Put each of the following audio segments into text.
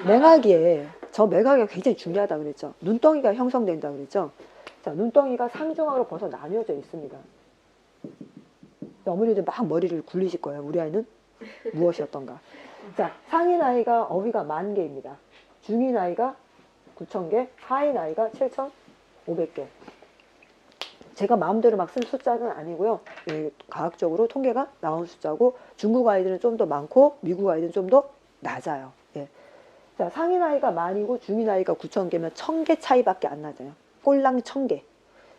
맹하기에 저 맹하기가 굉장히 중요하다 그랬죠. 눈덩이가 형성된다 그랬죠. 자, 눈덩이가 상중하로 벌써 나뉘어져 있습니다. 어머니들 막 머리를 굴리실 거예요. 우리 아이는 무엇이었던가. 자, 상인 아이가 어휘가 10,000개입니다. 중인 아이가 9,000개, 하인 아이가 7,500개. 제가 마음대로 막 쓴 숫자는 아니고요. 예, 과학적으로 통계가 나온 숫자고 중국 아이들은 좀 더 많고 미국 아이들은 좀 더 낮아요. 예. 자, 상인 아이가 10,000이고 중인 아이가 9,000개면 1,000개 차이밖에 안 나잖아요. 꼴랑 1,000개.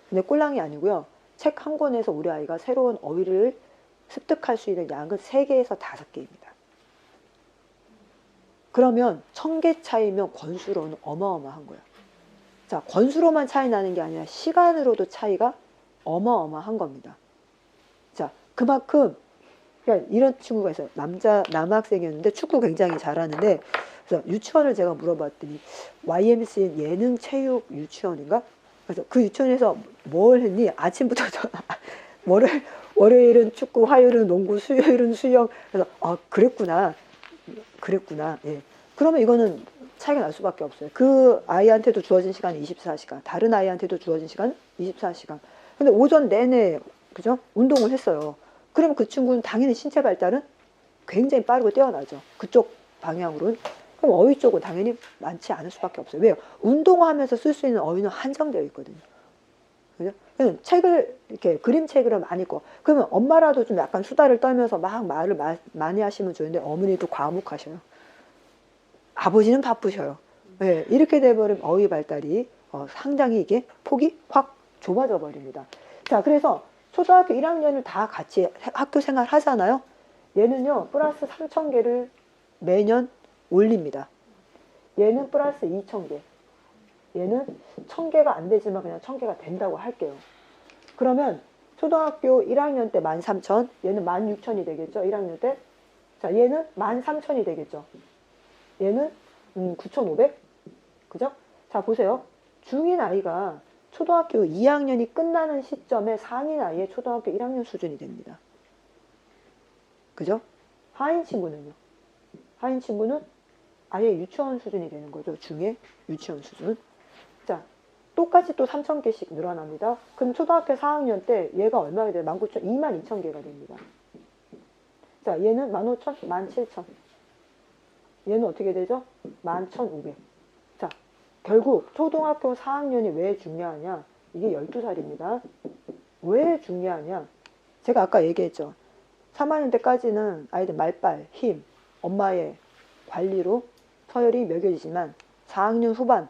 근데 꼴랑이 아니고요. 책 한 권에서 우리 아이가 새로운 어휘를 습득할 수 있는 양은 3개에서 5개입니다. 그러면 1,000개 차이면 권수로는 어마어마한 거예요. 자, 권수로만 차이 나는 게 아니라 시간으로도 차이가 어마어마한 겁니다. 자, 그만큼 그러니까 이런 친구가 있어요. 남학생이었는데 축구 굉장히 잘하는데 그래서 유치원을 제가 물어봤더니 YMCA 예능 체육 유치원인가? 그래서 그 유치원에서 뭘 했니? 아침부터 월요일은 축구, 화요일은 농구, 수요일은 수영. 그래서 그랬구나. 예. 그러면 이거는 차이가 날 수밖에 없어요. 그 아이한테도 주어진 시간이 24시간, 다른 아이한테도 주어진 시간 24시간. 근데 오전 내내 그죠? 운동을 했어요. 그러면 그 친구는 당연히 신체 발달은 굉장히 빠르고 뛰어나죠. 그쪽 방향으로는. 그럼 어휘 쪽은 당연히 많지 않을 수밖에 없어요. 왜요? 운동하면서 쓸 수 있는 어휘는 한정되어 있거든요. 그죠? 책을 이렇게 그림책을 많이 읽고 그러면 엄마라도 좀 약간 수다를 떨면서 막 말을 많이 하시면 좋은데 어머니도 과묵하셔요. 아버지는 바쁘셔요. 네, 이렇게 돼버리면 어휘 발달이 상당히 이게 폭이 확 좁아져 버립니다. 자, 그래서 초등학교 1학년을 다 같이 학교 생활 하잖아요. 얘는요 플러스 3,000개를 매년 올립니다. 얘는 플러스 2,000개. 얘는 1,000개가 안 되지만 그냥 1,000개가 된다고 할게요. 그러면 초등학교 1학년 때 13,000, 얘는 16,000이 되겠죠. 1학년 때. 자, 얘는 13,000이 되겠죠. 얘는 9,500. 그죠? 자, 보세요. 중인 아이가 초등학교 2학년이 끝나는 시점에 상인 아이의 초등학교 1학년 수준이 됩니다. 그죠? 하인 친구는요. 하인 친구는 아예 유치원 수준이 되는 거죠. 중에 유치원 수준. 자, 똑같이 또 3,000개씩 늘어납니다. 그럼 초등학교 4학년 때 얘가 얼마가 돼요? 19,000, 22,000개가 됩니다. 자, 얘는 15,000, 17,000. 얘는 어떻게 되죠? 11,500. 자, 결국 초등학교 4학년이 왜 중요하냐? 이게 12살입니다. 왜 중요하냐? 제가 아까 얘기했죠. 3학년 때까지는 아이들 말빨, 힘, 엄마의 관리로 서열이 매겨지지만 4학년 후반,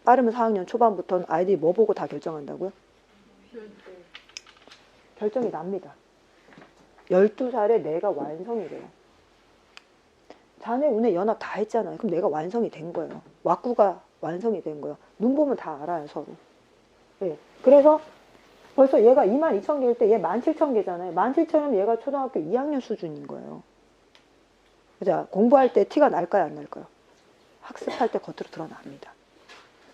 빠르면 4학년 초반부터는 아이들이 뭐 보고 다 결정한다고요? 결정이 납니다. 12살에 내가 완성이 돼요. 자네 운에 연합 다 했잖아요. 그럼 내가 완성이 된 거예요. 왁구가 완성이 된 거예요. 눈 보면 다 알아요, 서로. 네. 그래서 벌써 얘가 22,000개일 때 얘 17,000개잖아요. 17,000이면 얘가 초등학교 2학년 수준인 거예요. 자, 공부할 때 티가 날까요, 안 날까요? 학습할 때 겉으로 드러납니다.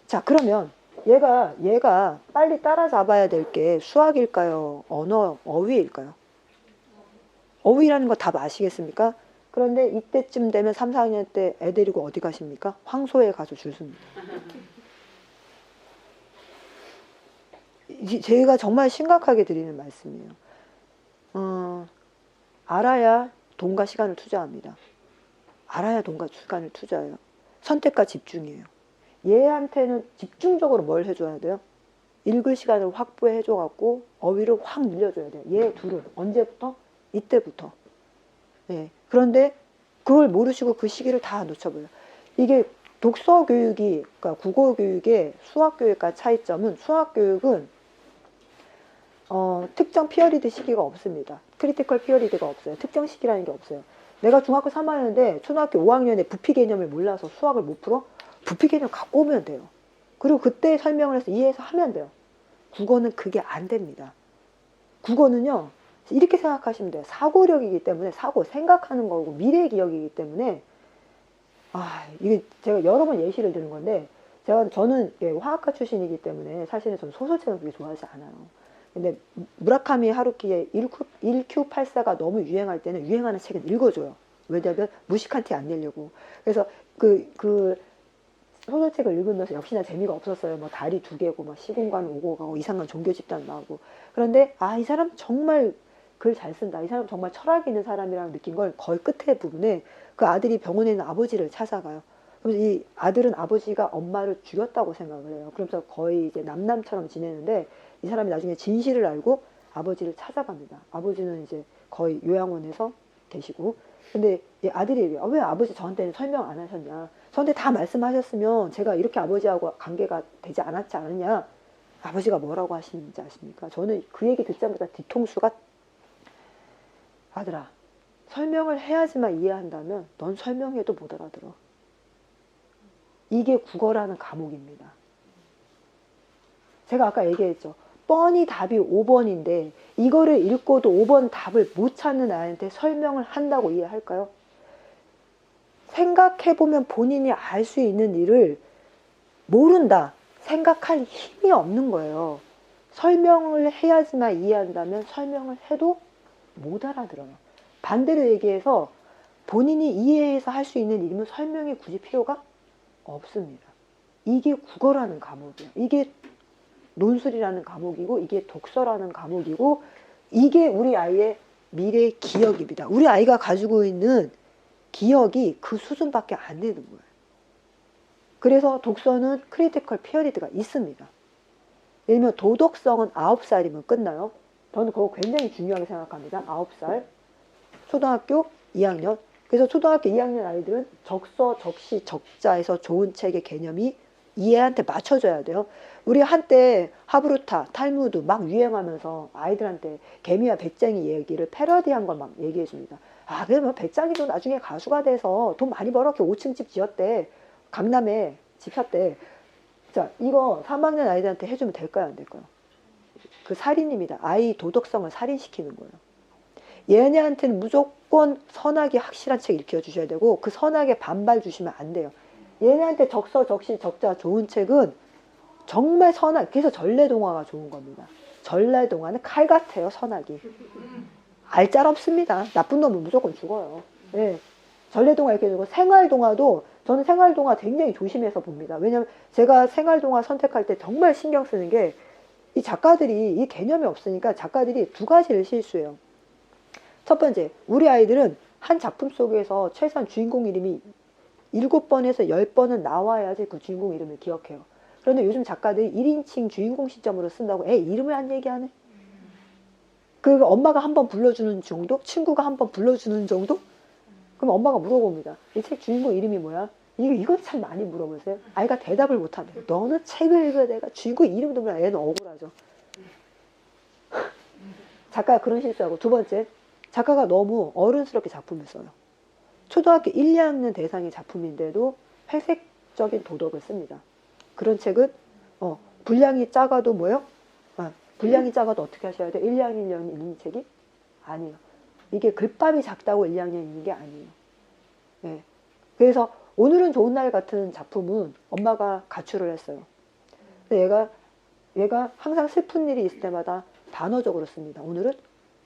자, 그러면 얘가 빨리 따라잡아야 될 게 수학일까요? 언어, 어휘일까요? 어휘라는 거 답 아시겠습니까? 그런데 이때쯤 되면 3, 4학년 때 애 데리고 어디 가십니까? 황소에 가서 줄 섭니다. 제가 정말 심각하게 드리는 말씀이에요. 알아야 돈과 시간을 투자합니다. 알아야 돈과 시간을 투자해요. 선택과 집중이에요. 얘한테는 집중적으로 뭘 해줘야 돼요? 읽을 시간을 확보해줘갖고 어휘를 확 늘려줘야 돼요. 얘 둘을. 언제부터? 이때부터. 네. 그런데 그걸 모르시고 그 시기를 다 놓쳐버려요. 이게 독서 교육이, 그러니까 국어 교육의 수학 교육과 차이점은 수학 교육은 특정 피어리드 시기가 없습니다. 크리티컬 피어리드가 없어요. 특정 시기라는 게 없어요. 내가 중학교 3학년인데 초등학교 5학년에 부피 개념을 몰라서 수학을 못 풀어? 부피 개념 갖고 오면 돼요. 그리고 그때 설명을 해서 이해해서 하면 돼요. 국어는 그게 안 됩니다. 국어는요. 이렇게 생각하시면 돼요. 사고력이기 때문에 생각하는 거고 미래 기억이기 때문에 이게 제가 여러 번 예시를 드는 건데 저는 화학과 출신이기 때문에 사실은 저는 소설책을 그렇게 좋아하지 않아요. 근데 무라카미 하루키의 1Q84가 너무 유행할 때는 유행하는 책은 읽어줘요. 왜냐하면 무식한 티 안 내려고. 그래서 그 소설책을 읽으면서 역시나 재미가 없었어요. 뭐 다리 2개고 막 시공간 오고 가고 이상한 종교 집단 나오고. 그런데 아, 이 사람 정말 글 잘 쓴다. 이 사람 정말 철학 있는 사람이라고 느낀 걸 거의 끝에 부분에 그 아들이 병원에 있는 아버지를 찾아가요. 그래서 이 아들은 아버지가 엄마를 죽였다고 생각을 해요. 그러면서 거의 이제 남남처럼 지내는데 이 사람이 나중에 진실을 알고 아버지를 찾아갑니다. 아버지는 이제 거의 요양원에서 계시고. 근데 이 아들이 얘기해요. 왜 아버지 저한테는 설명 안 하셨냐. 저한테 다 말씀하셨으면 제가 이렇게 아버지하고 관계가 되지 않았지 않느냐. 아버지가 뭐라고 하시는지 아십니까? 저는 그 얘기 듣자마자 뒤통수가 아들아, 설명을 해야지만 이해한다면 넌 설명해도 못 알아들어. 이게 국어라는 과목입니다. 제가 아까 얘기했죠. 뻔히 답이 5번인데 이거를 읽고도 5번 답을 못 찾는 아이한테 설명을 한다고 이해할까요? 생각해보면 본인이 알 수 있는 일을 모른다. 생각할 힘이 없는 거예요. 설명을 해야지만 이해한다면 설명을 해도 못 알아들어요. 반대로 얘기해서 본인이 이해해서 할 수 있는 일이면 설명이 굳이 필요가 없습니다. 이게 국어라는 과목이에요. 이게 논술이라는 과목이고 이게 독서라는 과목이고 이게 우리 아이의 미래의 기억입니다. 우리 아이가 가지고 있는 기억이 그 수준밖에 안 되는 거예요. 그래서 독서는 크리티컬 피어리드가 있습니다. 예를 들면 도덕성은 9살이면 끝나요. 저는 그거 굉장히 중요하게 생각합니다. 9살. 초등학교 2학년. 그래서 초등학교 2학년 아이들은 적서, 적시, 적자에서 좋은 책의 개념이 얘한테 맞춰줘야 돼요. 우리 한때 하브루타, 탈무드 막 유행하면서 아이들한테 개미와 배짱이 얘기를 패러디한 걸 막 얘기해 줍니다. 아, 그러면 배짱이도 나중에 가수가 돼서 돈 많이 벌었게 5층 집 지었대. 강남에 집 샀대. 자, 이거 3학년 아이들한테 해주면 될까요? 안 될까요? 그 살인입니다. 아이 도덕성을 살인시키는 거예요. 얘네한테는 무조건 선악이 확실한 책 읽혀주셔야 되고 그 선악에 반발 주시면 안 돼요. 얘네한테 적서, 적시, 적자 좋은 책은 정말 선악. 그래서 전래동화가 좋은 겁니다. 전래동화는 칼 같아요. 선악이. 알짤없습니다. 나쁜 놈은 무조건 죽어요. 네. 전래동화 이렇게 되고 생활동화도 저는 생활동화 굉장히 조심해서 봅니다. 왜냐하면 제가 생활동화 선택할 때 정말 신경 쓰는 게 이 작가들이 이 개념이 없으니까 작가들이 2가지를 실수해요. 첫 번째, 우리 아이들은 한 작품 속에서 최소한 주인공 이름이 7번에서 10번은 나와야지 그 주인공 이름을 기억해요. 그런데 요즘 작가들이 1인칭 주인공 시점으로 쓴다고 애 이름을 안 얘기하네? 그 엄마가 한번 불러주는 정도? 친구가 한번 불러주는 정도? 그럼 엄마가 물어봅니다. 이 책 주인공 이름이 뭐야? 이건 참 많이 물어보세요. 아이가 대답을 못하면 너는 책을 읽어야 내가 주인공 이름도 몰라. 애는 억울하죠. 작가가 그런 실수하고. 두 번째, 작가가 너무 어른스럽게 작품을 써요. 초등학교 1, 2학년 대상의 작품인데도 회색적인 도덕을 씁니다. 그런 책은 분량이 작아도 뭐요? 분량이 작아도 어떻게 하셔야 돼요? 1, 2학년 읽는 책이? 아니에요. 이게 글밥이 작다고 1, 2학년 읽는 게 아니에요. 네. 그래서 오늘은 좋은 날 같은 작품은 엄마가 가출을 했어요. 근데 얘가 항상 슬픈 일이 있을 때마다 단어적으로 씁니다. 오늘은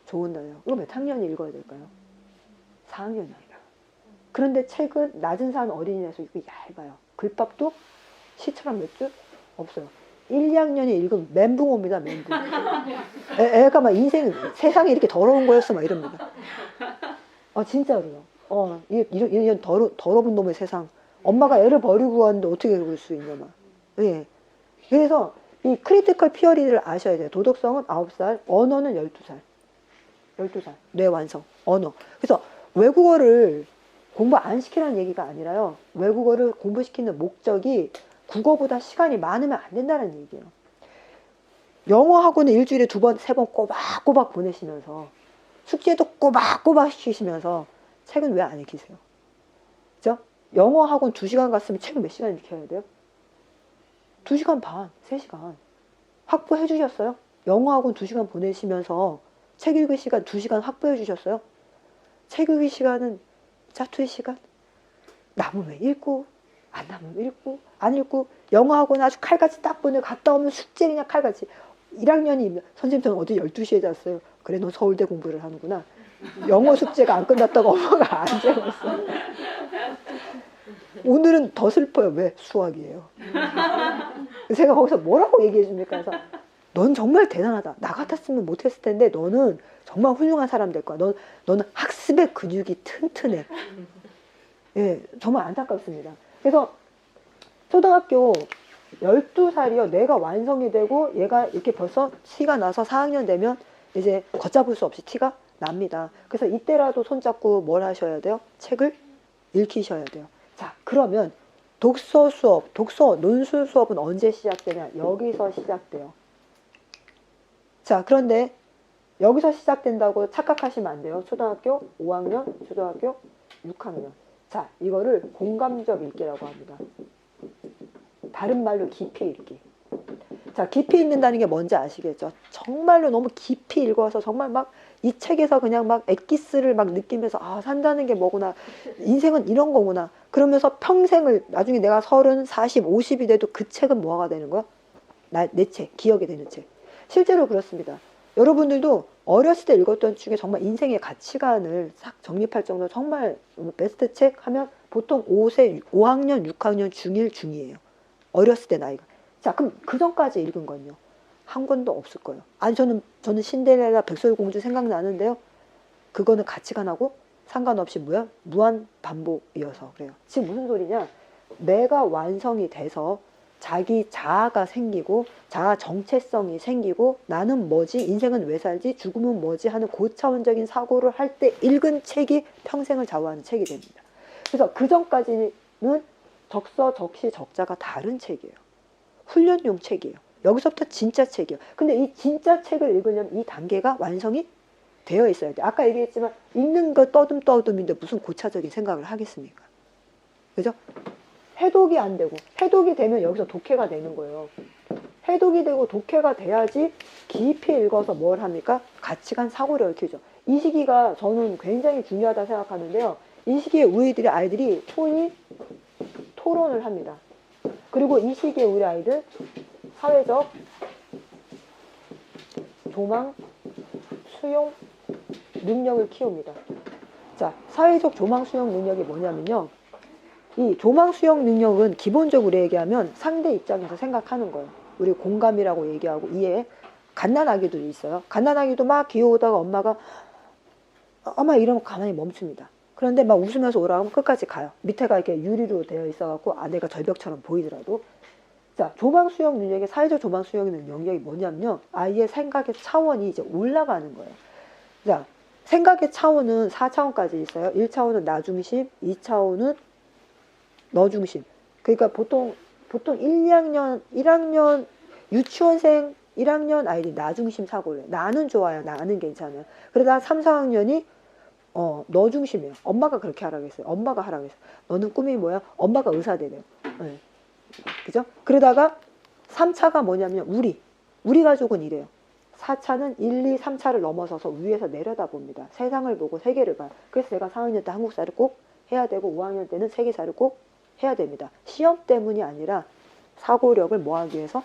좋은 날이에요. 이거 몇 학년이 읽어야 될까요? 4학년입니다. 그런데 책은 낮은 산 어린이라서 이거 얇아요. 글밥도 시처럼 몇 줄? 없어요. 1, 2학년이 읽으면 멘붕 옵니다. 멘붕. 애가 막 세상이 이렇게 더러운 거였어 막 이럽니다. 진짜로요. 이런 더러운 놈의 세상. 엄마가 애를 버리고 왔는데 어떻게 그럴 수 있냐 막. 예. 그래서 이 크리티컬 피어리를 아셔야 돼요. 도덕성은 9살, 언어는 12살. 12살. 뇌 완성. 언어. 그래서 외국어를 공부 안 시키라는 얘기가 아니라요. 외국어를 공부시키는 목적이 국어보다 시간이 많으면 안 된다는 얘기예요. 영어 학원을 일주일에 2번, 3번 꼬박꼬박 보내시면서 숙제도 꼬박꼬박 시키시면서 책은 왜 안 읽히세요? 그죠? 영어 학원 2시간 갔으면 책을 몇 시간 읽혀야 돼요? 2시간 반, 3시간. 확보해 주셨어요? 영어 학원 2시간 보내시면서 책 읽을 시간 2시간 확보해 주셨어요? 책 읽을 시간은 짜투리 시간? 남으면 읽고, 안 남으면 읽고, 안 읽고, 영어 학원 아주 칼같이 딱 보내 갔다 오면 숙제 그냥 칼같이. 1학년이 선생님 저는 어제 12시에 잤어요. 그래 너 서울대 공부를 하는구나. 영어 숙제가 안 끝났다고 엄마가 안 재웠어. 오늘은 더 슬퍼요. 왜? 수학이에요. 제가 거기서 뭐라고 얘기해 줍니까? 그래서 넌 정말 대단하다. 나 같았으면 못했을 텐데 너는 정말 훌륭한 사람 될 거야. 너는 학습의 근육이 튼튼해. 예, 정말 안타깝습니다. 그래서 초등학교 12살이요. 내가 완성이 되고 얘가 이렇게 벌써 티가 나서 4학년 되면 이제 걷잡을 수 없이 티가 납니다. 그래서 이때라도 손잡고 뭘 하셔야 돼요? 책을 읽히셔야 돼요. 자, 그러면 독서 수업, 독서 논술 수업은 언제 시작되냐? 여기서 시작돼요. 자, 그런데 여기서 시작된다고 착각하시면 안 돼요. 초등학교 5학년, 초등학교 6학년. 자, 이거를 공감적 읽기라고 합니다. 다른 말로 깊이 읽기. 자, 깊이 읽는다는 게 뭔지 아시겠죠? 정말로 너무 깊이 읽어서 정말 막 이 책에서 그냥 막 엑기스를 막 느끼면서 아, 산다는 게 뭐구나. 인생은 이런 거구나. 그러면서 평생을 나중에 내가 30, 40, 50이 돼도 그 책은 뭐가 되는 거야? 내 책, 기억이 되는 책. 실제로 그렇습니다. 여러분들도 어렸을 때 읽었던 중에 정말 인생의 가치관을 싹 정립할 정도로 정말 베스트 책 하면 보통 5학년, 6학년, 중1, 중2예요. 어렸을 때 나이가. 자, 그럼 그 전까지 읽은 건요? 한 권도 없을 거예요. 아니, 저는 신데렐라 백설공주 생각나는데요. 그거는 가치관하고 상관없이 무한 반복이어서 그래요. 지금 무슨 소리냐? 내가 완성이 돼서 자기 자아가 생기고 자아 정체성이 생기고 나는 뭐지? 인생은 왜 살지? 죽음은 뭐지? 하는 고차원적인 사고를 할 때 읽은 책이 평생을 좌우하는 책이 됩니다. 그래서 그 전까지는 적서, 적시, 적자가 다른 책이에요. 훈련용 책이에요. 여기서부터 진짜 책이에요. 근데 이 진짜 책을 읽으려면 이 단계가 완성이 되어 있어야 돼요. 아까 얘기했지만 읽는 거 떠듬떠듬인데 무슨 고차적인 생각을 하겠습니까? 그죠? 해독이 안 되고 해독이 되면 여기서 독해가 되는 거예요. 해독이 되고 독해가 돼야지 깊이 읽어서 뭘 합니까? 가치관 사고력을 키우죠. 이 시기가 저는 굉장히 중요하다 생각하는데요. 이 시기에 우리들의 아이들이 토론을 합니다. 그리고 이 시기에 우리 아이들 사회적 조망 수용 능력을 키웁니다. 자, 사회적 조망 수용 능력이 뭐냐면요. 이 조망 수용 능력은 기본적으로 얘기하면 상대 입장에서 생각하는 거예요. 우리 공감이라고 얘기하고 이해. 갓난아기들이 있어요. 갓난아기도 막 귀여우다가 엄마가 엄마 이러면 가만히 멈춥니다. 그런데 막 웃으면서 오라고 하면 끝까지 가요. 밑에가 이렇게 유리로 되어 있어갖고 아내가 절벽처럼 보이더라도. 자, 조망 수용 능력의 사회적 조망 수용 능력이 뭐냐면요. 아이의 생각의 차원이 이제 올라가는 거예요. 자, 생각의 차원은 4차원까지 있어요. 1차원은 나 중심, 2차원은 너 중심. 그러니까 보통 1학년 유치원생 1학년 아이들이 나 중심 사고를 해요. 나는 좋아요. 나는 괜찮아요. 그러다 3, 4학년이 너 중심이에요. 엄마가 그렇게 하라고 했어요. 엄마가 하라고 했어요. 너는 꿈이 뭐야? 엄마가 의사 되래요. 네. 그죠? 그러다가 3차가 뭐냐면 우리 가족은 이래요. 4차는 1, 2, 3차를 넘어서서 위에서 내려다봅니다. 세상을 보고 세계를 봐요. 그래서 제가 4학년 때 한국사를 꼭 해야 되고 5학년 때는 세계사를 꼭 해야 됩니다. 시험 때문이 아니라 사고력을 뭐하기 위해서?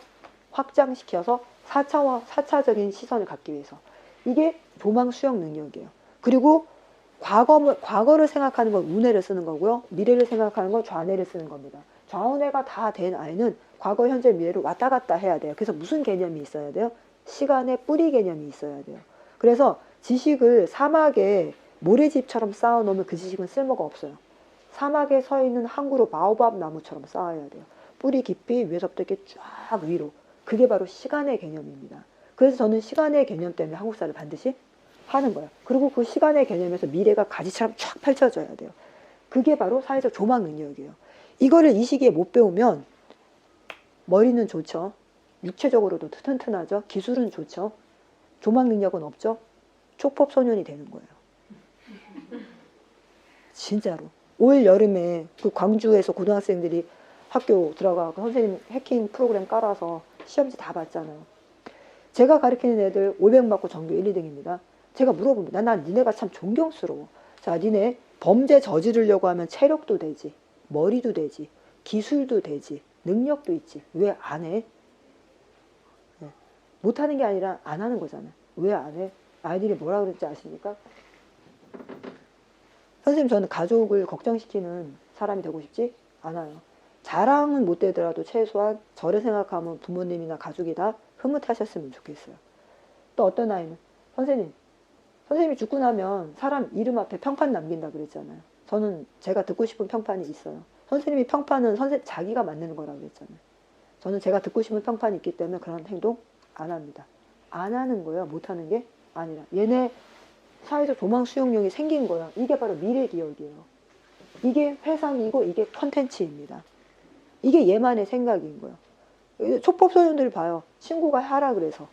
확장시켜서 4차적인 시선을 갖기 위해서. 이게 조망 수용 능력이에요. 그리고 과거를 생각하는 건 우뇌를 쓰는 거고요. 미래를 생각하는 건 좌뇌를 쓰는 겁니다. 좌우뇌가 다 된 아이는 과거, 현재, 미래를 왔다 갔다 해야 돼요. 그래서 무슨 개념이 있어야 돼요? 시간의 뿌리 개념이 있어야 돼요. 그래서 지식을 사막에 모래집처럼 쌓아놓으면 그 지식은 쓸모가 없어요. 사막에 서 있는 한 그루 바오밥 나무처럼 쌓아야 돼요. 뿌리 깊이 위에서부터 이렇게 쫙 위로. 그게 바로 시간의 개념입니다. 그래서 저는 시간의 개념 때문에 한국사를 반드시 하는 거예요. 그리고 그 시간의 개념에서 미래가 가지처럼 쫙 펼쳐져야 돼요. 그게 바로 사회적 조망 능력이에요. 이거를 이 시기에 못 배우면 머리는 좋죠. 육체적으로도 튼튼하죠. 기술은 좋죠. 조망 능력은 없죠. 촉법소년이 되는 거예요. 진짜로. 올 여름에 그 광주에서 고등학생들이 학교 들어가고 선생님 해킹 프로그램 깔아서 시험지 다 봤잖아요. 제가 가르치는 애들 500 맞고 전교 1, 2등입니다. 제가 물어봅니다. 난 니네가 참 존경스러워. 자, 니네 범죄 저지르려고 하면 체력도 되지, 머리도 되지, 기술도 되지, 능력도 있지. 왜 안 해? 못하는 게 아니라 안 하는 거잖아요. 왜 안 해? 아이들이 뭐라 그랬지 아십니까? 선생님, 저는 가족을 걱정시키는 사람이 되고 싶지 않아요. 자랑은 못 되더라도 최소한 저를 생각하면 부모님이나 가족이 다 흐뭇하셨으면 좋겠어요. 또 어떤 아이는 선생님이 죽고 나면 사람 이름 앞에 평판 남긴다 그랬잖아요. 저는 제가 듣고 싶은 평판이 있어요. 선생님이 평판은 자기가 만드는 거라고 그랬잖아요. 저는 제가 듣고 싶은 평판이 있기 때문에 그런 행동 안 합니다. 안 하는 거예요. 못 하는 게 아니라. 얘네 사회적 조망 수용력이 생긴 거예요. 이게 바로 미래 기억이에요. 이게 회상이고 이게 컨텐츠입니다. 이게 얘만의 생각인 거예요. 촉법소년들 봐요. 친구가 하라 그래서.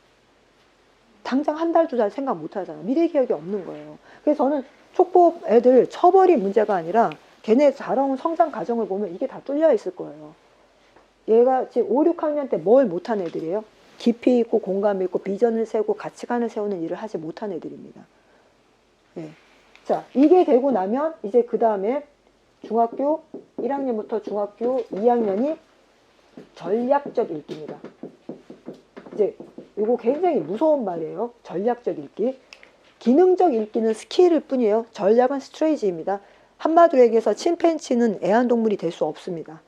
당장 한 달, 두 달 생각 못 하잖아요. 미래 기억이 없는 거예요. 그래서 저는 촉법 애들 처벌이 문제가 아니라 걔네 자라온 성장 과정을 보면 이게 다 뚫려 있을 거예요. 얘가 지금 5, 6학년 때 뭘 못한 애들이에요? 깊이 있고 공감 있고 비전을 세우고 가치관을 세우는 일을 하지 못한 애들입니다. 예. 자, 이게 되고 나면 이제 그 다음에 중학교 1학년부터 중학교 2학년이 전략적 읽기입니다. 이제 이거 굉장히 무서운 말이에요. 전략적 읽기. 기능적 읽기는 스킬일 뿐이에요. 전략은 스트레이지입니다. 한마디로 얘기해서 침팬지는 애완동물이 될 수 없습니다.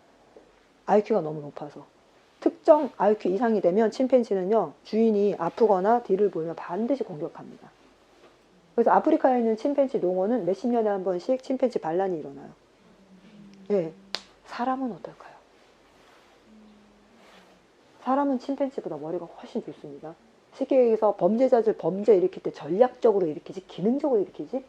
IQ가 너무 높아서. 특정 IQ 이상이 되면 침팬지는요, 주인이 아프거나 뒤를 보이면 반드시 공격합니다. 그래서 아프리카에 있는 침팬지 농어는 몇십 년에 한 번씩 침팬지 반란이 일어나요. 예. 사람은 어떨까요? 사람은 침팬지보다 머리가 훨씬 좋습니다. 쉽게 얘기해서 범죄자들 범죄 일으킬 때 전략적으로 일으키지 기능적으로 일으키지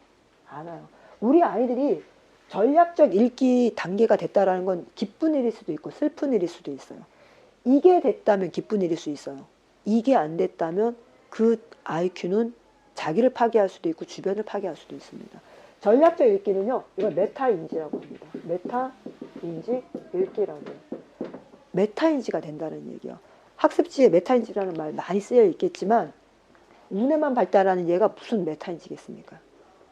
않아요. 우리 아이들이 전략적 읽기 단계가 됐다라는 건 기쁜 일일 수도 있고 슬픈 일일 수도 있어요. 이게 됐다면 기쁜 일일 수 있어요. 이게 안 됐다면 그 IQ는 자기를 파괴할 수도 있고 주변을 파괴할 수도 있습니다. 전략적 읽기는요, 이걸 메타인지라고 합니다. 메타인지 읽기라고 해요. 메타인지가 된다는 얘기예요. 학습지에 메타인지라는 말 많이 쓰여 있겠지만 눈에만 발달하는 얘가 무슨 메타인지겠습니까?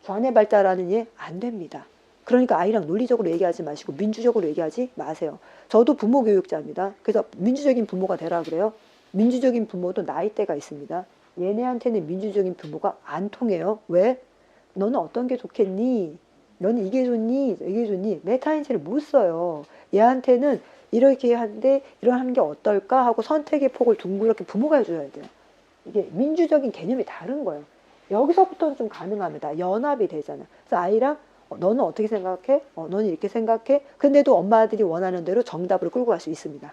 좌뇌 발달하는 얘 안 됩니다. 그러니까 아이랑 논리적으로 얘기하지 마시고 민주적으로 얘기하지 마세요. 저도 부모 교육자입니다. 그래서 민주적인 부모가 되라 그래요. 민주적인 부모도 나이대가 있습니다. 얘네한테는 민주적인 부모가 안 통해요. 왜? 너는 어떤 게 좋겠니? 너는 이게 좋니? 이게 좋니? 메타인지를 못 써요. 얘한테는 이렇게 하는데 이러는 게 어떨까 하고 선택의 폭을 둥그렇게 부모가 해줘야 돼요. 이게 민주적인 개념이 다른 거예요. 여기서부터는 좀 가능합니다. 연합이 되잖아요. 그래서 아이랑 너는 어떻게 생각해? 너는 이렇게 생각해? 근데도 엄마들이 원하는 대로 정답으로 끌고 갈 수 있습니다.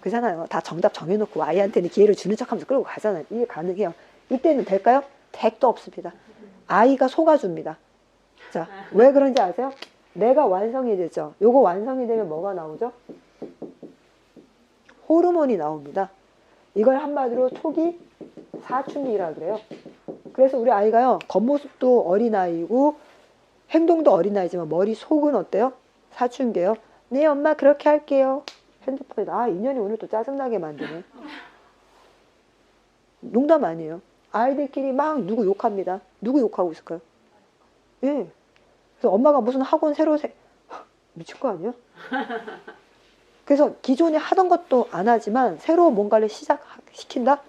그렇잖아요. 다 정답 정해놓고 아이한테는 기회를 주는 척하면서 끌고 가잖아요. 이게 가능해요. 이때는 될까요? 택도 없습니다. 아이가 속아줍니다. 자, 왜 그런지 아세요? 내가 완성이 되죠. 요거 완성이 되면 뭐가 나오죠? 호르몬이 나옵니다. 이걸 한마디로 초기 사춘기라 그래요. 그래서 우리 아이가요, 겉모습도 어린아이고 행동도 어린아이지만 머릿속은 어때요? 사춘기예요. 네, 엄마 그렇게 할게요. 핸드폰에 인연이 오늘 또 짜증나게 만드네. 농담 아니에요. 아이들끼리 막 누구 욕합니다. 누구 욕하고 있을까요? 예. 그래서 엄마가 무슨 학원 새로 미친 거 아니에요? 그래서 기존에 하던 것도 안 하지만 새로 뭔가를 시작시킨다?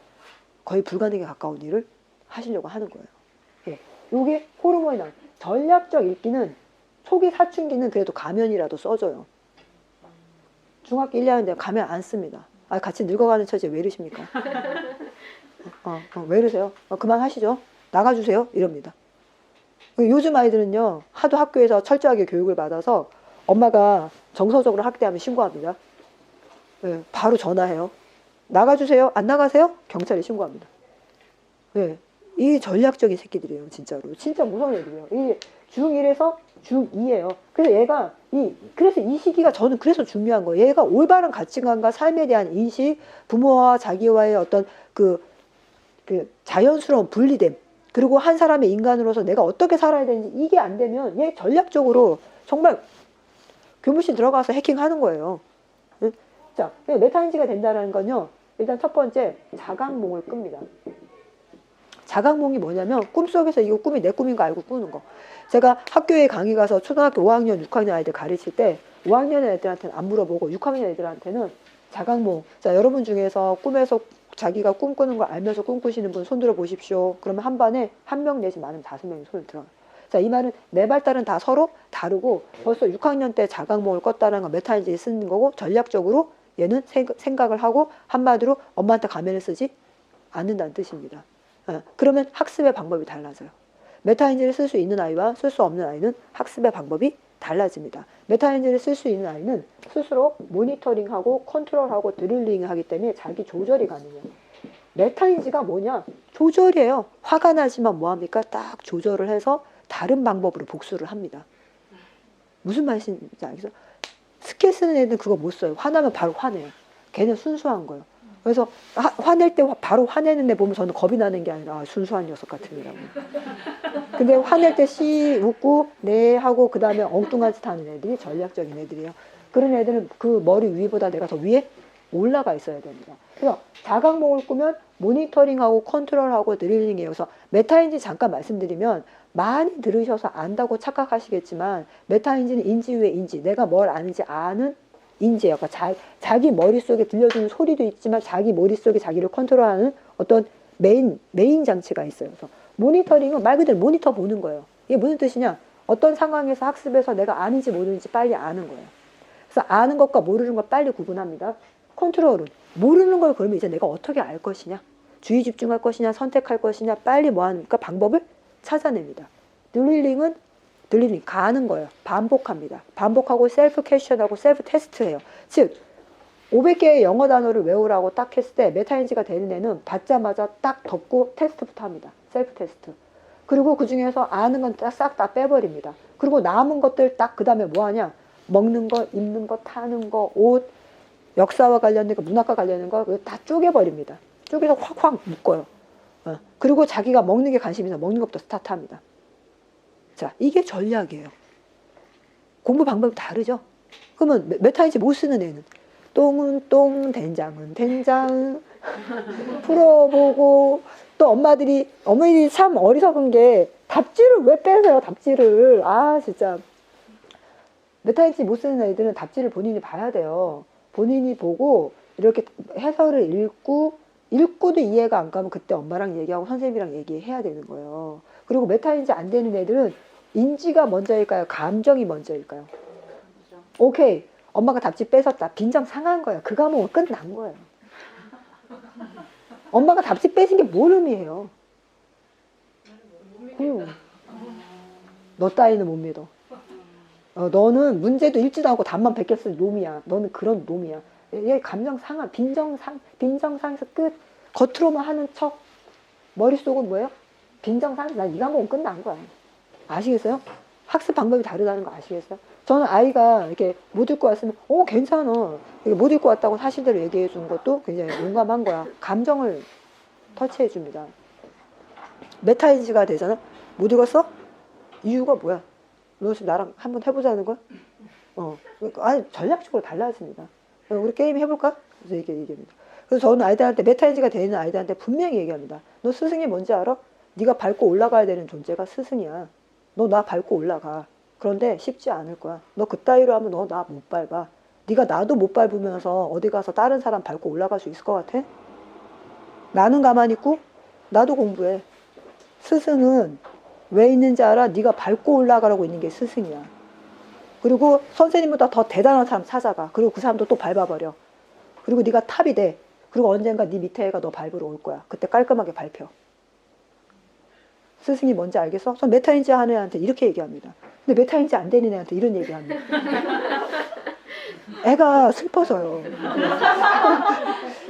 거의 불가능에 가까운 일을 하시려고 하는 거예요. 예. 요게 호르몬이 나와요. 전략적 읽기는 초기 사춘기는 그래도 가면이라도 써줘요. 중학교 1, 2학년 때 가면 안 씁니다. 같이 늙어가는 처지에 왜 이러십니까? 왜 이러세요? 그만하시죠. 나가주세요. 이럽니다. 요즘 아이들은요, 하도 학교에서 철저하게 교육을 받아서 엄마가 정서적으로 학대하면 신고합니다. 네, 바로 전화해요. 나가주세요. 안 나가세요? 경찰에 신고합니다. 네, 이 전략적인 새끼들이에요. 진짜로. 진짜 무서운 애들이에요. 이 중1에서 중2예요. 그래서 얘가 그래서 이 시기가 저는 그래서 중요한 거예요. 얘가 올바른 가치관과 삶에 대한 인식, 부모와 자기와의 어떤 그 자연스러운 분리됨, 그리고 한 사람의 인간으로서 내가 어떻게 살아야 되는지 이게 안 되면 얘 전략적으로 정말 교무실 들어가서 해킹하는 거예요. 응? 자, 메타인지가 된다는 건요, 일단 첫 번째 자각몽을 끕니다. 자각몽이 뭐냐면 꿈속에서 이거 꿈이 내 꿈인 거 알고 꾸는 거. 제가 학교에 강의 가서 초등학교 5학년, 6학년 아이들 가르칠 때 5학년 애들한테는 안 물어보고 6학년 애들한테는 자각몽. 자, 여러분 중에서 꿈에서 자기가 꿈꾸는 걸 알면서 꿈꾸시는 분 손 들어 보십시오. 그러면 한 반에 한 명 내지 많으면 5명이 손을 들어요. 자, 이 말은 내 발달은 다 서로 다르고 벌써 6학년 때 자각몽을 껐다는 건 메타인지를 쓰는 거고 전략적으로 얘는 생각을 하고 한마디로 엄마한테 가면을 쓰지 않는다는 뜻입니다. 그러면 학습의 방법이 달라져요. 메타인지를 쓸 수 있는 아이와 쓸 수 없는 아이는 학습의 방법이 달라집니다. 메타인지를 쓸 수 있는 아이는 스스로 모니터링하고 컨트롤하고 드릴링을 하기 때문에 자기 조절이 가능해요. 메타인지가 뭐냐? 조절이에요. 화가 나지만 뭐합니까? 딱 조절을 해서 다른 방법으로 복수를 합니다. 무슨 말인지 알겠어? 스킬 쓰는 애들은 그거 못 써요. 화나면 바로 화내요. 걔는 순수한 거예요. 그래서 화낼 때 바로 화내는 애 보면 저는 겁이 나는 게 아니라 순수한 녀석 같은 애라고. 근데 화낼 때 씨 웃고 네 하고 그 다음에 엉뚱한 짓 하는 애들이 전략적인 애들이에요. 그런 애들은 그 머리 위보다 내가 더 위에 올라가 있어야 됩니다. 그래서 자각몽을 꾸면 모니터링하고 컨트롤하고 드릴링이에요. 그래서 메타인지 잠깐 말씀드리면 많이 들으셔서 안다고 착각하시겠지만 메타인지는 인지 위에 인지, 내가 뭘 아는지 아는 인지예요. 그러니까 자기 머릿속에 들려주는 소리도 있지만 자기 머릿속에 자기를 컨트롤하는 어떤 메인 장치가 있어요. 그래서 모니터링은 말 그대로 모니터 보는 거예요. 이게 무슨 뜻이냐? 어떤 상황에서 학습에서 내가 아는지 모르는지 빨리 아는 거예요. 그래서 아는 것과 모르는 것 빨리 구분합니다. 컨트롤은 모르는 걸 그러면 이제 내가 어떻게 알 것이냐? 주의 집중할 것이냐? 선택할 것이냐? 빨리 뭐 하니까 방법을 찾아냅니다. 드릴링은 가는 거예요. 반복합니다. 반복하고 셀프 퀘션하고 셀프 테스트해요. 즉 500개의 영어 단어를 외우라고 딱 했을 때 메타인지가 되는 애는 받자마자 딱 덮고 테스트부터 합니다. 셀프 테스트. 그리고 그 중에서 아는 건 싹 다 빼버립니다. 그리고 남은 것들 딱 그 다음에 뭐 하냐? 먹는 거, 입는 거, 타는 거, 옷, 역사와 관련된 거, 문학과 관련된 거 다 쪼개버립니다. 쪼개서 확확 묶어요. 그리고 자기가 먹는 게 관심이 있어 먹는 것부터 스타트합니다. 자, 이게 전략이에요. 공부 방법이 다르죠? 그러면 메타인지 못 쓰는 애는 똥은 똥, 된장은 된장 풀어보고 또 어머니들이 참 어리석은 게 답지를 왜 빼세요? 답지를. 진짜. 메타인지 못 쓰는 애들은 답지를 본인이 봐야 돼요. 본인이 보고 이렇게 해설을 읽고도 이해가 안 가면 그때 엄마랑 얘기하고 선생님이랑 얘기해야 되는 거예요. 그리고 메타인지 안 되는 애들은 인지가 먼저일까요? 감정이 먼저일까요? 오케이. 엄마가 답지 뺏었다. 빈정 상한 거예요. 그 과목은 끝난 거예요. 엄마가 답지 뺏은 게 뭘 의미해요? 너 따위는 못 믿어. 너는 문제도 읽지도 않고 답만 베꼈을 놈이야. 너는 그런 놈이야. 얘 감정 상한, 빈정상에서 끝. 겉으로만 하는 척. 머릿속은 뭐예요? 빈정상. 난 이 과목은 끝난 거야. 아시겠어요? 학습 방법이 다르다는 거 아시겠어요? 저는 아이가 이렇게 못 읽고 왔으면 괜찮아. 못 읽고 왔다고 사실대로 얘기해 주는 것도 굉장히 용감한 거야. 감정을 터치해 줍니다. 메타인지가 되잖아. 못 읽었어? 이유가 뭐야? 너 지금 나랑 한번 해보자는 거야? 전략적으로 달라집니다. 우리 게임 해볼까? 그래서 이렇게 얘기합니다. 그래서 저는 아이들한테 메타인지가 되는 아이들한테 분명히 얘기합니다. 너 스승이 뭔지 알아? 네가 밟고 올라가야 되는 존재가 스승이야. 너 나 밟고 올라가. 그런데 쉽지 않을 거야. 너 그따위로 하면 너 나 못 밟아. 네가 나도 못 밟으면서 어디 가서 다른 사람 밟고 올라갈 수 있을 것 같아? 나는 가만히 있고 나도 공부해. 스승은 왜 있는지 알아? 네가 밟고 올라가라고 있는 게 스승이야. 그리고 선생님보다 더 대단한 사람 찾아가. 그리고 그 사람도 또 밟아버려. 그리고 네가 탑이 돼. 그리고 언젠가 네 밑에 애가 너 밟으러 올 거야. 그때 깔끔하게 밟혀. 스승이 뭔지 알겠어? 전 메타인지 하는 애한테 이렇게 얘기합니다. 근데 메타인지 안 되는 애한테 이런 얘기합니다. 애가 슬퍼서요.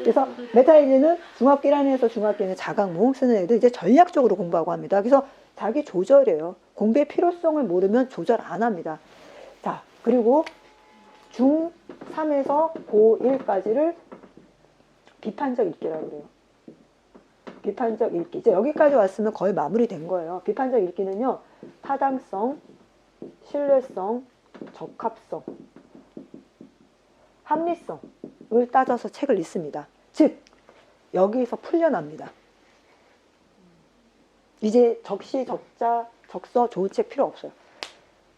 그래서 메타인지는 중학교 1학년에서 중학교 2학년 자각몽 쓰는 애들 이제 전략적으로 공부하고 합니다. 그래서 자기 조절이에요. 공부의 필요성을 모르면 조절 안 합니다. 자, 그리고 중3에서 고1까지를 비판적 읽기라고 그래요. 비판적 읽기. 이제 여기까지 왔으면 거의 마무리된 거예요. 비판적 읽기는요, 타당성, 신뢰성, 적합성, 합리성을 따져서 책을 읽습니다. 즉, 여기서 풀려납니다. 이제 적시, 적자, 적서, 좋은 책 필요 없어요.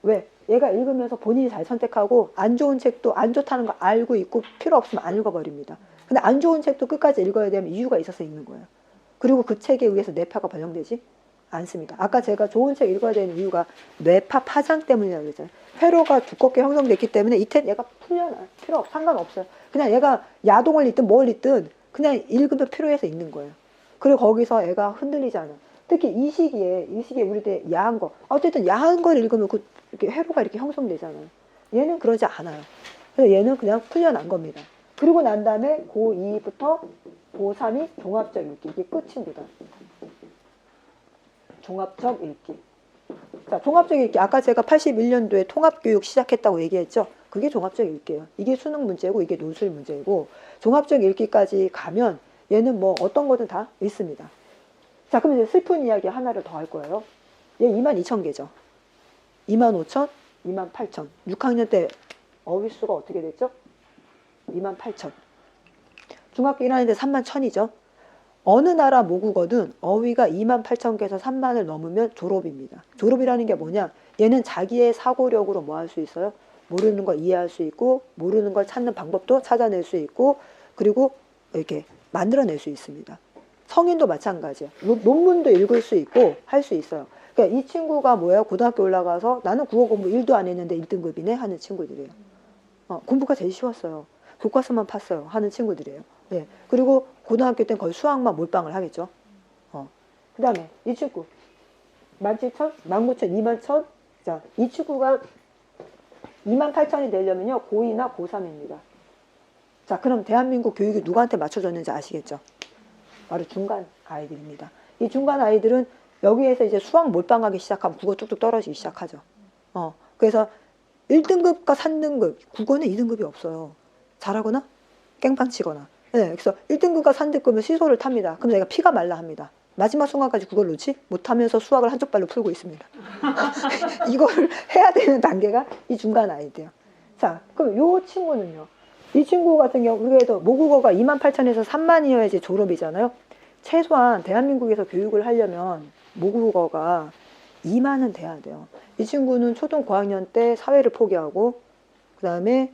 왜? 얘가 읽으면서 본인이 잘 선택하고 안 좋은 책도 안 좋다는 거 알고 있고 필요 없으면 안 읽어버립니다. 근데 안 좋은 책도 끝까지 읽어야 되면 이유가 있어서 읽는 거예요. 그리고 그 책에 의해서 내 표가 반영되지 않습니다. 아까 제가 좋은 책 읽어야 되는 이유가 뇌파 파장 때문이라고 그랬잖아요. 회로가 두껍게 형성됐기 때문에 이때 얘가 풀려나 필요 없, 상관없어요. 그냥 얘가 야동을 읽든 뭘 읽든 그냥 읽으면 필요해서 읽는 거예요. 그리고 거기서 애가 흔들리지 않아. 특히 이 시기에 우리 때 야한 거, 어쨌든 야한 걸 읽으면 그 이렇게 회로가 이렇게 형성되잖아요. 얘는 그러지 않아요. 그래서 얘는 그냥 풀려난 겁니다. 그리고 난 다음에 고2부터 고3이 종합적 읽기. 이게 끝입니다. 종합적 읽기. 자, 종합적 읽기. 아까 제가 81년도에 통합교육 시작했다고 얘기했죠. 그게 종합적 읽기예요. 이게 수능 문제고 이게 논술 문제고 종합적 읽기까지 가면 얘는 뭐 어떤 거든 다 있습니다. 자, 그럼 이제 슬픈 이야기 하나를 더 할 거예요. 얘 22,000개죠. 25,000, 28,000. 6학년 때 어휘수가 어떻게 됐죠? 28,000. 중학교 1학년 때 31,000이죠. 어느 나라 모국어든 어휘가 28,000개에서 30,000을 넘으면 졸업입니다. 졸업이라는 게 뭐냐? 얘는 자기의 사고력으로 뭐 할 수 있어요? 모르는 걸 이해할 수 있고 모르는 걸 찾는 방법도 찾아낼 수 있고 그리고 이렇게 만들어낼 수 있습니다. 성인도 마찬가지예요. 논문도 읽을 수 있고 할 수 있어요. 그러니까 이 친구가 뭐예요? 고등학교 올라가서 나는 국어 공부 1도 안 했는데 1등급이네 하는 친구들이에요. 공부가 제일 쉬웠어요. 교과서만 팠어요 하는 친구들이에요. 네. 그리고 고등학교 때는 거의 수학만 몰빵을 하겠죠. 그 다음에 이 친구 17,000, 19,000, 21,000. 자, 이 친구가 28,000이 되려면요 고2나 고3입니다. 자, 그럼 대한민국 교육이 누구한테 맞춰졌는지 아시겠죠? 바로 중간 아이들입니다. 이 중간 아이들은 여기에서 이제 수학 몰빵하기 시작하면 국어 뚝뚝 떨어지기 시작하죠. 그래서 1등급과 3등급, 국어는 2등급이 없어요. 잘하거나 깽판 치거나. 네, 그래서 1등급과 3등급은 시소를 탑니다. 그럼 내가 피가 말라 합니다. 마지막 순간까지 그걸 놓지 못하면서 수학을 한쪽 발로 풀고 있습니다. 이거를 해야 되는 단계가 이 중간 아이들이에요. 자, 그럼 요 친구는요. 이 친구 같은 경우 그래도 모국어가 28,000에서 30,000이어야지 졸업이잖아요. 최소한 대한민국에서 교육을 하려면 모국어가 2만은 돼야 돼요. 이 친구는 초등 고학년 때 사회를 포기하고 그 다음에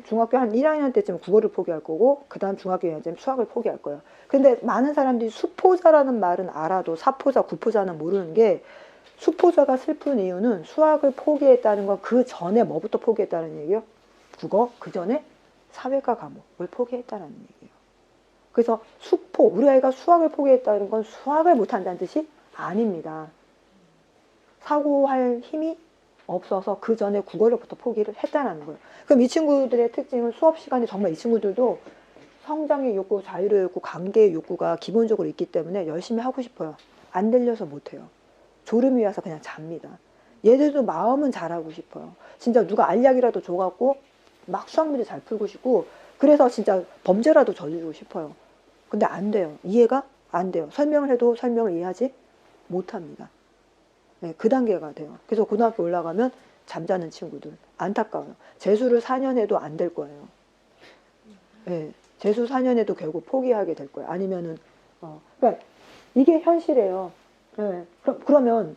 중학교 한 1학년 때쯤 국어를 포기할 거고 그 다음 중학교 2학년 때쯤 수학을 포기할 거예요. 근데 많은 사람들이 수포자라는 말은 알아도 사포자, 구포자는 모르는 게 수포자가 슬픈 이유는 수학을 포기했다는 건 그 전에 뭐부터 포기했다는 얘기예요? 국어, 그 전에 사회과 과목을 포기했다는 얘기예요. 그래서 수포, 우리 아이가 수학을 포기했다는 건 수학을 못한다는 뜻이 아닙니다. 사고할 힘이 없어서 그 전에 국어로부터 포기를 했다는 거예요. 그럼 이 친구들의 특징은 수업 시간에 정말 이 친구들도 성장의 욕구, 자유의 욕구, 관계의 욕구가 기본적으로 있기 때문에 열심히 하고 싶어요. 안 들려서 못해요. 졸음이 와서 그냥 잡니다. 얘들도 마음은 잘하고 싶어요. 진짜 누가 알약이라도 줘갖고 막 수학 문제 잘 풀고 싶고 그래서 진짜 범죄라도 저지르고 싶어요. 근데 안 돼요. 이해가 안 돼요. 설명을 해도 설명을 이해하지 못합니다. 네, 그 단계가 돼요. 그래서 고등학교 올라가면 잠자는 친구들 안타까워요. 재수를 4년 해도 안 될 거예요. 네, 재수 4년 해도 결국 포기하게 될 거예요. 아니면은 그러니까 이게 현실이에요. 네, 그러면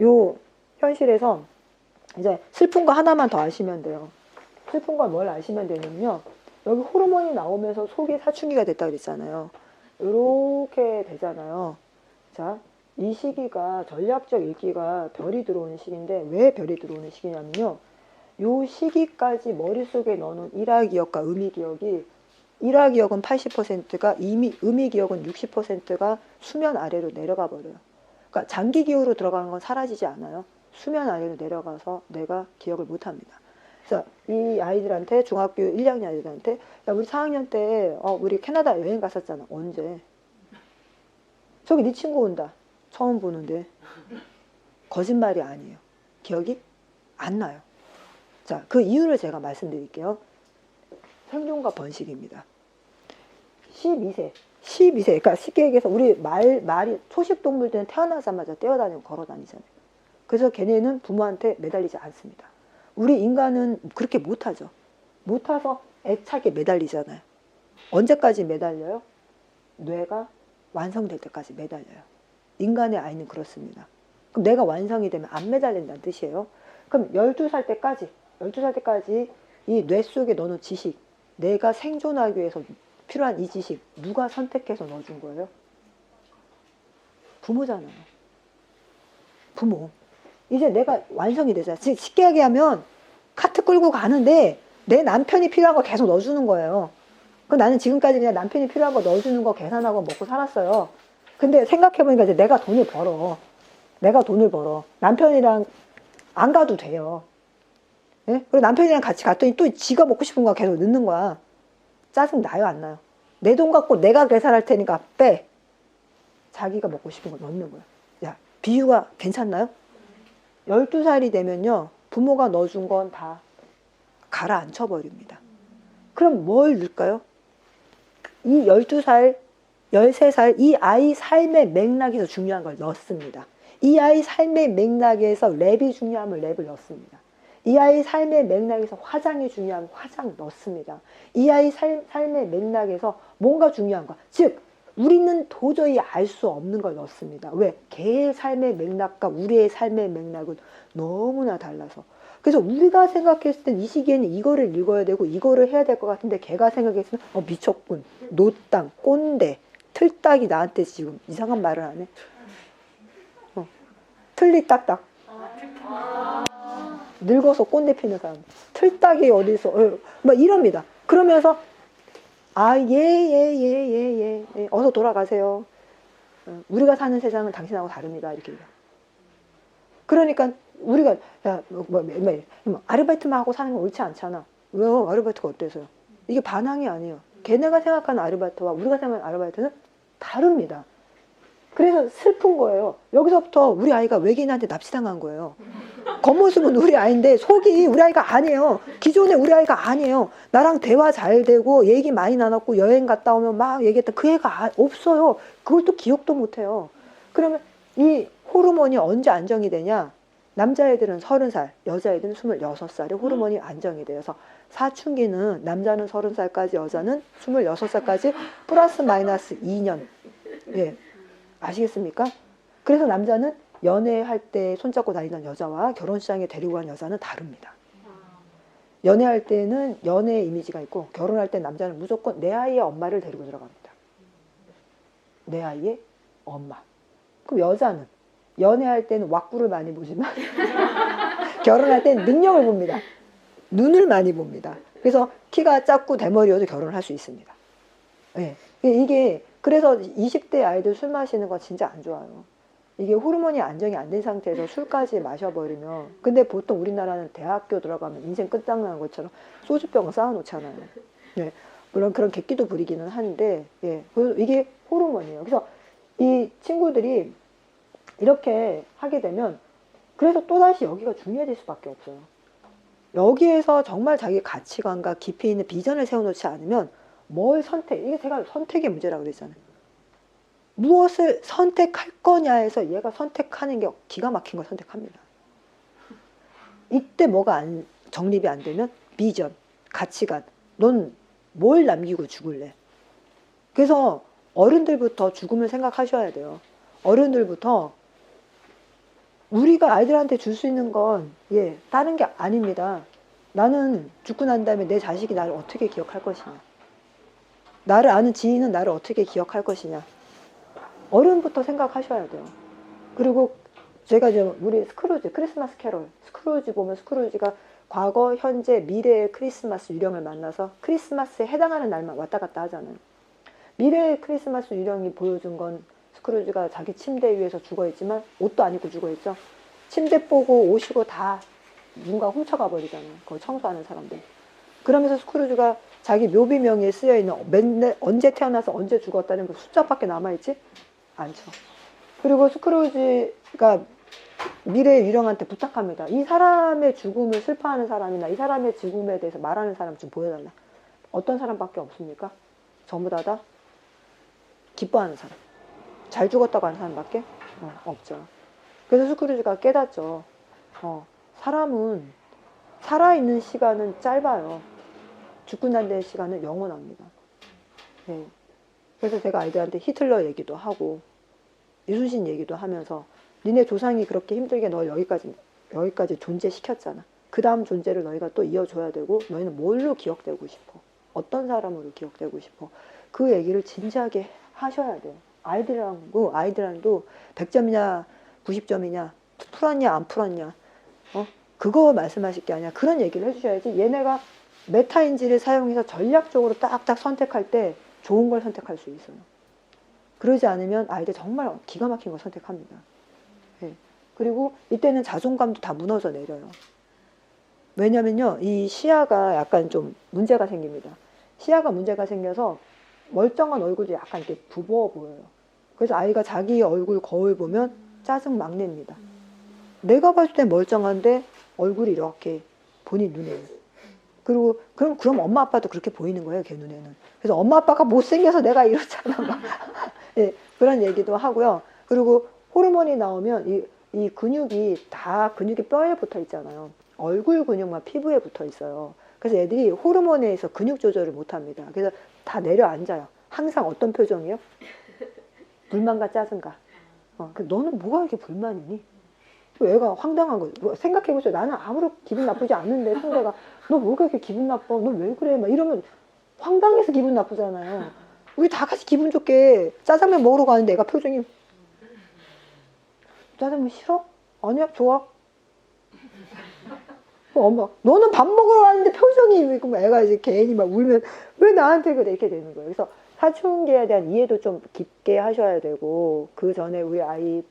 요 현실에서 이제 슬픈 거 하나만 더 아시면 돼요. 슬픈 걸 뭘 아시면 되냐면요. 여기 호르몬이 나오면서 속이 사춘기가 됐다 그랬잖아요. 이렇게 되잖아요. 자, 이 시기가 전략적 읽기가 별이 들어오는 시기인데 왜 별이 들어오는 시기냐면요. 요 시기까지 머릿속에 넣어놓은 일화기억과 의미기억이 일화기억은 80%가 의미기억은 60%가 수면 아래로 내려가 버려요. 그러니까 장기기억으로 들어가는 건 사라지지 않아요. 수면 아래로 내려가서 내가 기억을 못합니다. 그래서 이 아이들한테 중학교 1, 2학년 아이들한테 야, 우리 4학년 때 우리 캐나다 여행 갔었잖아. 언제? 저기 네 친구 온다. 처음 보는데 거짓말이 아니에요. 기억이 안 나요. 자, 그 이유를 제가 말씀드릴게요. 생존과 번식입니다. 12세. 그러니까 쉽게 얘기해서 우리 말이 초식동물들은 태어나자마자 뛰어다니고 걸어다니잖아요. 그래서 걔네는 부모한테 매달리지 않습니다. 우리 인간은 그렇게 못하죠. 못해서 애착에 매달리잖아요. 언제까지 매달려요? 뇌가 완성될 때까지 매달려요. 인간의 아이는 그렇습니다. 그럼 내가 완성이 되면 안 매달린다는 뜻이에요. 그럼 12살 때까지 이 뇌 속에 넣어놓은 지식, 내가 생존하기 위해서 필요한 이 지식 누가 선택해서 넣어준 거예요? 부모잖아요. 부모. 이제 내가 완성이 되잖아. 쉽게 얘기하면 카트 끌고 가는데 내 남편이 필요한 거 계속 넣어주는 거예요. 그 나는 지금까지 그냥 남편이 필요한 거 넣어주는 거 계산하고 먹고 살았어요. 근데 생각해보니까 이제 내가 돈을 벌어. 내가 돈을 벌어. 남편이랑 안 가도 돼요. 예? 그리고 남편이랑 같이 갔더니 또 지가 먹고 싶은 거 계속 넣는 거야. 짜증 나요, 안 나요? 내 돈 갖고 내가 계산할 테니까 빼. 자기가 먹고 싶은 거 넣는 거야. 야, 비유가 괜찮나요? 12살이 되면요, 부모가 넣어준 건 다 가라앉혀버립니다. 그럼 뭘 넣을까요? 이 12살, 13살, 이 아이 삶의 맥락에서 중요한 걸 넣습니다. 이 아이 삶의 맥락에서 랩이 중요하면 랩을 넣습니다. 이 아이 삶의 맥락에서 화장이 중요하면 화장 넣습니다. 이 아이 삶의 맥락에서 뭔가 중요한 거, 즉 우리는 도저히 알 수 없는 걸 넣습니다. 왜? 걔의 삶의 맥락과 우리의 삶의 맥락은 너무나 달라서. 그래서 우리가 생각했을 땐 이 시기에는 이거를 읽어야 되고 이거를 해야 될 것 같은데 걔가 생각했을 땐 미쳤군, 노땅, 꼰대, 틀딱이 나한테 지금 이상한 말을 하네. 틀리 딱딱. 늙어서 꼰대 피는 사람. 틀딱이 어디서 막 이럽니다. 그러면서 예. 어서 돌아가세요. 우리가 사는 세상은 당신하고 다릅니다. 이렇게 얘기해요. 그러니까 우리가 아르바이트만 하고 사는 건 옳지 않잖아. 왜요? 아르바이트가 어때서요? 이게 반항이 아니에요. 걔네가 생각하는 아르바이트와 우리가 생각하는 아르바이트는 다릅니다. 그래서 슬픈 거예요. 여기서부터 우리 아이가 외계인한테 납치당한 거예요. 겉모습은 우리 아이인데 속이 우리 아이가 아니에요. 기존에 우리 아이가 아니에요. 나랑 대화 잘 되고 얘기 많이 나눴고 여행 갔다 오면 막 얘기했던 그 애가 없어요. 그걸 또 기억도 못해요. 그러면 이 호르몬이 언제 안정이 되냐? 남자애들은 30살, 여자애들은 26살에 호르몬이 안정이 되어서 사춘기는 남자는 30살까지, 여자는 26살까지 플러스 마이너스 2년. 예. 아시겠습니까? 그래서 남자는 연애할 때 손잡고 다니던 여자와 결혼식장에 데리고 간 여자는 다릅니다. 연애할 때는 연애의 이미지가 있고 결혼할 때 남자는 무조건 내 아이의 엄마를 데리고 들어갑니다. 내 아이의 엄마. 그럼 여자는 연애할 때는 왁구를 많이 보지만 결혼할 때는 능력을 봅니다. 눈을 많이 봅니다. 그래서 키가 작고 대머리여도 결혼을 할 수 있습니다. 네. 이게 그래서 20대 아이들 술 마시는 거 진짜 안 좋아요. 이게 호르몬이 안정이 안 된 상태에서 술까지 마셔버리면, 근데 보통 우리나라는 대학교 들어가면 인생 끝장나는 것처럼 소주병을 쌓아놓잖아요. 예. 물론 그런 객기도 부리기는 한데, 예. 이게 호르몬이에요. 그래서 이 친구들이 이렇게 하게 되면, 그래서 또다시 여기가 중요해질 수밖에 없어요. 여기에서 정말 자기 가치관과 깊이 있는 비전을 세워놓지 않으면 뭘 이게 제가 선택의 문제라고 그랬잖아요. 무엇을 선택할 거냐에서 얘가 선택하는 게 기가 막힌 걸 선택합니다. 이때 뭐가 정립이 안 되면 비전, 가치관, 넌 뭘 남기고 죽을래? 그래서 어른들부터 죽음을 생각하셔야 돼요. 어른들부터 우리가 아이들한테 줄 수 있는 건 다른 게 아닙니다. 나는 죽고 난 다음에 내 자식이 나를 어떻게 기억할 것이냐. 나를 아는 지인은 나를 어떻게 기억할 것이냐. 어른부터 생각하셔야 돼요. 그리고 제가 이제 우리 스크루지, 크리스마스 캐롤, 스크루지 보면 스크루지가 과거, 현재, 미래의 크리스마스 유령을 만나서 크리스마스에 해당하는 날만 왔다 갔다 하잖아요. 미래의 크리스마스 유령이 보여준 건 스크루지가 자기 침대 위에서 죽어있지만 옷도 안 입고 죽어있죠. 침대 보고 오시고 다 누군가 훔쳐가 버리잖아요. 그걸 청소하는 사람들. 그러면서 스크루지가 자기 묘비 명의에 쓰여있는 언제 태어나서 언제 죽었다는 그 숫자밖에 남아있지 않죠. 그리고 스크루지가 미래의 유령한테 부탁합니다. 이 사람의 죽음을 슬퍼하는 사람이나 이 사람의 죽음에 대해서 말하는 사람 좀 보여달라. 어떤 사람밖에 없습니까? 전부 다 기뻐하는 사람. 잘 죽었다고 하는 사람밖에 없죠. 그래서 스크루지가 깨닫죠. 사람은 살아있는 시간은 짧아요. 죽고 난 뒤의 시간은 영원합니다. 네. 그래서 제가 아이들한테 히틀러 얘기도 하고 이순신 얘기도 하면서 니네 조상이 그렇게 힘들게 널 여기까지 존재시켰잖아. 그 다음 존재를 너희가 또 이어줘야 되고 너희는 뭘로 기억되고 싶어? 어떤 사람으로 기억되고 싶어? 그 얘기를 진지하게 하셔야 돼요. 아이들랑도 100점이냐 90점이냐 풀었냐 안 풀었냐 그거 말씀하실 게 아니라 그런 얘기를 해주셔야지. 얘네가 메타인지를 사용해서 전략적으로 딱딱 선택할 때 좋은 걸 선택할 수 있어요. 그러지 않으면 아이들 정말 기가 막힌 걸 선택합니다. 예. 그리고 이때는 자존감도 다 무너져 내려요. 왜냐면요, 이 시야가 약간 좀 문제가 생깁니다. 시야가 문제가 생겨서 멀쩡한 얼굴이 약간 이렇게 부어워 보여요. 그래서 아이가 자기 얼굴 거울 보면 짜증 막 냅니다. 내가 봤을 때 멀쩡한데 얼굴이 이렇게 본인 눈에. 그리고 그럼 엄마 아빠도 그렇게 보이는 거예요, 걔 눈에는. 그래서 엄마 아빠가 못생겨서 내가 이렇잖아. 네, 그런 얘기도 하고요. 그리고 호르몬이 나오면 이 근육이 다 근육이 뼈에 붙어 있잖아요. 얼굴 근육만 피부에 붙어 있어요. 그래서 애들이 호르몬에 의해서 근육 조절을 못 합니다. 그래서 다 내려앉아요. 항상 어떤 표정이요? 불만과 짜증과. 너는 뭐가 이렇게 불만이니? 애가 황당한 거죠. 생각해보세요. 나는 아무런 기분 나쁘지 않는데 상대가 너 뭐가 이렇게 기분 나빠? 너 왜 그래? 막 이러면 황당해서 기분 나쁘잖아요. 우리 다 같이 기분 좋게 짜장면 먹으러 가는데 애가 표정이 짜장면 싫어? 아니야, 좋아. 엄마, 너는 밥 먹으러 가는데 표정이 애가 이제 괜히 막 울면 왜 나한테 그래? 이렇게 되는 거예요. 그래서 사춘기에 대한 이해도 좀 깊게 하셔야 되고 그 전에 우리 아이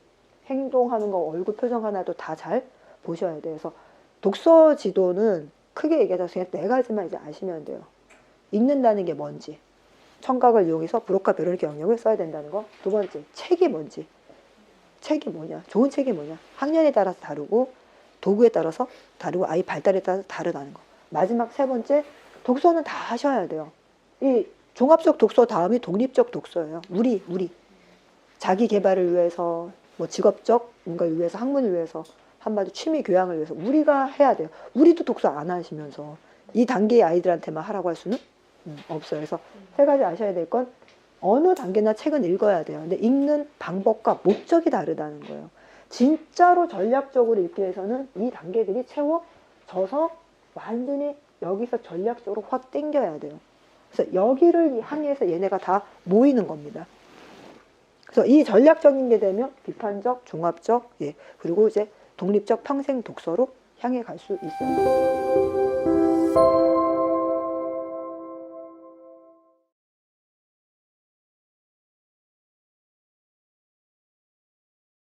행동하는 거 얼굴 표정 하나도 다 잘 보셔야 돼요. 그래서 독서 지도는 크게 얘기해서 그냥 네 가지만 이제 아시면 돼요. 읽는다는 게 뭔지, 청각을 이용해서 브로카 벼르기 경력을 써야 된다는 거. 두 번째, 책이 뭔지, 책이 뭐냐, 좋은 책이 뭐냐, 학년에 따라서 다르고 도구에 따라서 다르고 아이 발달에 따라서 다르다는 거. 마지막 세 번째, 독서는 다 하셔야 돼요. 이 종합적 독서 다음이 독립적 독서예요. 우리 자기 개발을 위해서 뭐 직업적 뭔가를 위해서 학문을 위해서 한마디 취미 교양을 위해서 우리가 해야 돼요. 우리도 독서 안 하시면서 이 단계의 아이들한테만 하라고 할 수는 없어요. 그래서 세 가지 아셔야 될 건 어느 단계나 책은 읽어야 돼요. 근데 읽는 방법과 목적이 다르다는 거예요. 진짜로 전략적으로 읽기 위해서는 이 단계들이 채워져서 완전히 여기서 전략적으로 확 땡겨야 돼요. 그래서 여기를 향해서 얘네가 다 모이는 겁니다. 그래서 이 전략적인 게 되면 비판적, 종합적, 그리고 이제 독립적 평생 독서로 향해 갈 수 있어요.